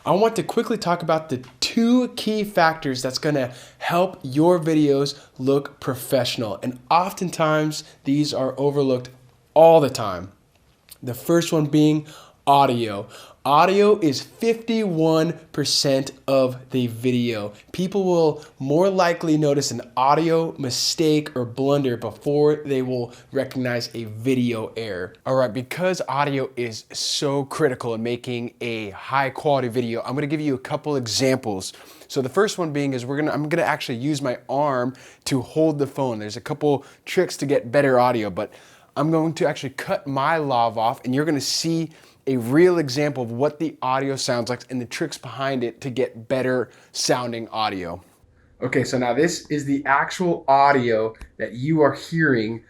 I want to quickly talk about the two key factors that's going to help your videos look professional. And oftentimes these are overlooked all the time. The first one being audio. Audio is 51% of the video. People will more likely notice an audio mistake or blunder before they will recognize a video error. All right, because audio is so critical in making a high quality video, I'm gonna give you a couple examples. So the first one being is I'm gonna actually use my arm to hold the phone. There's a couple tricks to get better audio, but I'm going to actually cut my lav off and you're gonna see a real example of what the audio sounds like and the tricks behind it to get better sounding audio. Okay, so now this is the actual audio that you are hearing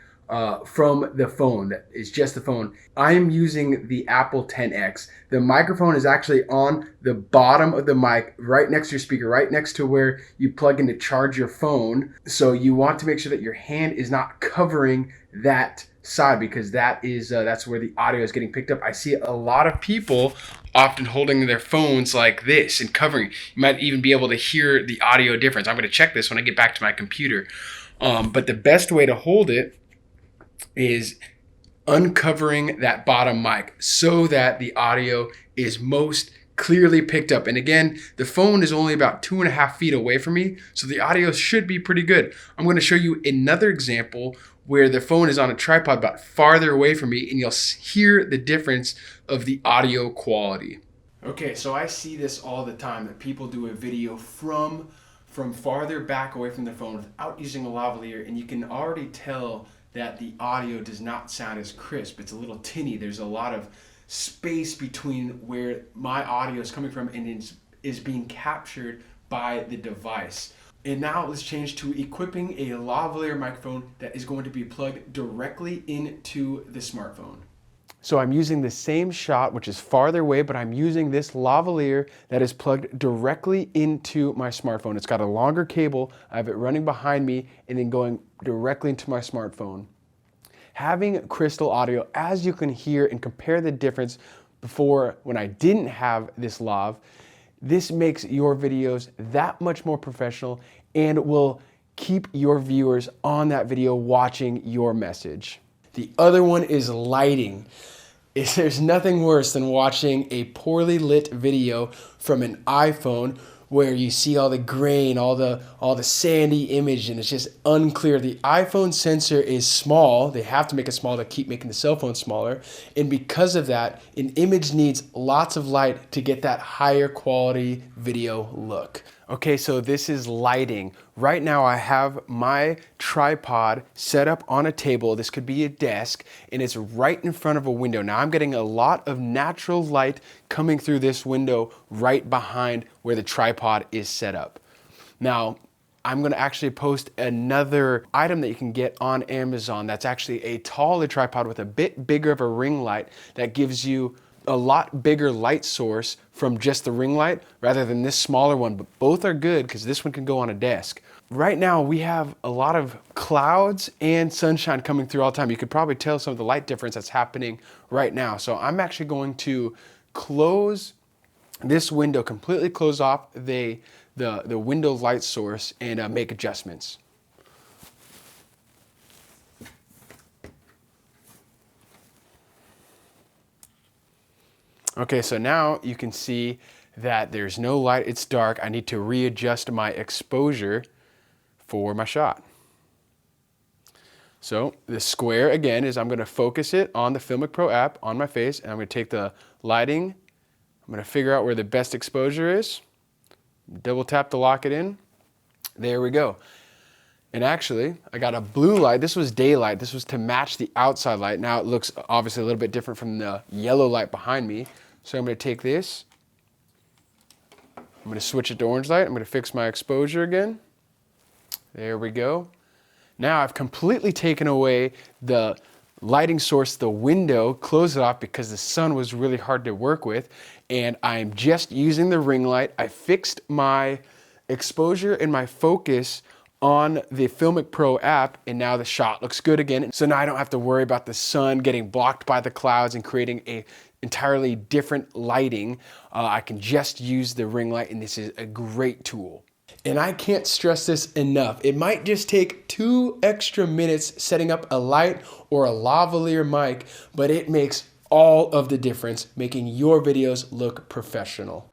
from the phone. That is just the phone. I am using the Apple XS. The microphone is actually on the bottom of the mic, right next to your speaker, right next to where you plug in to charge your phone. So you want to make sure that your hand is not covering that side, because that's where the audio is getting picked up. I see a lot of people often holding their phones like this and covering. You might even be able to hear the audio difference. I'm going to check this when I get back to my computer. But the best way to hold it is uncovering that bottom mic so that the audio is most clearly picked up. And again, the phone is only about 2.5 feet away from me, so the audio should be pretty good. I'm going to show you another example where the phone is on a tripod about farther away from me, and you'll hear the difference of the audio quality. Okay, so I see this all the time, that people do a video from farther back away from their phone without using a lavalier, and you can already tell that the audio does not sound as crisp. It's a little tinny. There's a lot of space between where my audio is coming from and is being captured by the device. And now let's change to equipping a lavalier microphone that is going to be plugged directly into the smartphone. So I'm using the same shot, which is farther away, but I'm using this lavalier that is plugged directly into my smartphone. It's got a longer cable. I have it running behind me and then going directly into my smartphone. Having crystal audio, as you can hear and compare the difference before when I didn't have this lav, this makes your videos that much more professional and will keep your viewers on that video watching your message. The other one is lighting. There's nothing worse than watching a poorly lit video from an iPhone where you see all the grain, all the sandy image, and it's just unclear. The iPhone sensor is small. They have to make it small to keep making the cell phone smaller. And because of that, an image needs lots of light to get that higher quality video look. Okay, so this is lighting. Right now I have my tripod set up on a table. This could be a desk, and it's right in front of a window. Now I'm getting a lot of natural light coming through this window right behind where the tripod is set up. Now, I'm gonna actually post another item that you can get on Amazon that's actually a taller tripod with a bit bigger of a ring light that gives you a lot bigger light source from just the ring light rather than this smaller one, but both are good because this one can go on a desk. Right now we have a lot of clouds and sunshine coming through all the time. You could probably tell some of the light difference that's happening right now. So I'm actually going to close this window, completely close off the window light source and make adjustments. Okay, so now you can see that there's no light, it's dark. I need to readjust my exposure for my shot. So the square again is I'm gonna focus it on the Filmic Pro app on my face, and I'm gonna take the lighting, I'm gonna figure out where the best exposure is, double tap to lock it in. There we go. And actually, I got a blue light. This was daylight. This was to match the outside light. Now it looks obviously a little bit different from the yellow light behind me. So I'm going to take this. I'm going to switch it to orange light. I'm going to fix my exposure again. There we go. Now I've completely taken away the lighting source, the window, close it off because the sun was really hard to work with. And I'm just using the ring light. I fixed my exposure and my focus on the Filmic Pro app, and now the shot looks good again. So now I don't have to worry about the sun getting blocked by the clouds and creating a entirely different lighting, I can just use the ring light, and this is a great tool. And I can't stress this enough. It might just take 2 extra minutes setting up a light or a lavalier mic, but it makes all of the difference, making your videos look professional.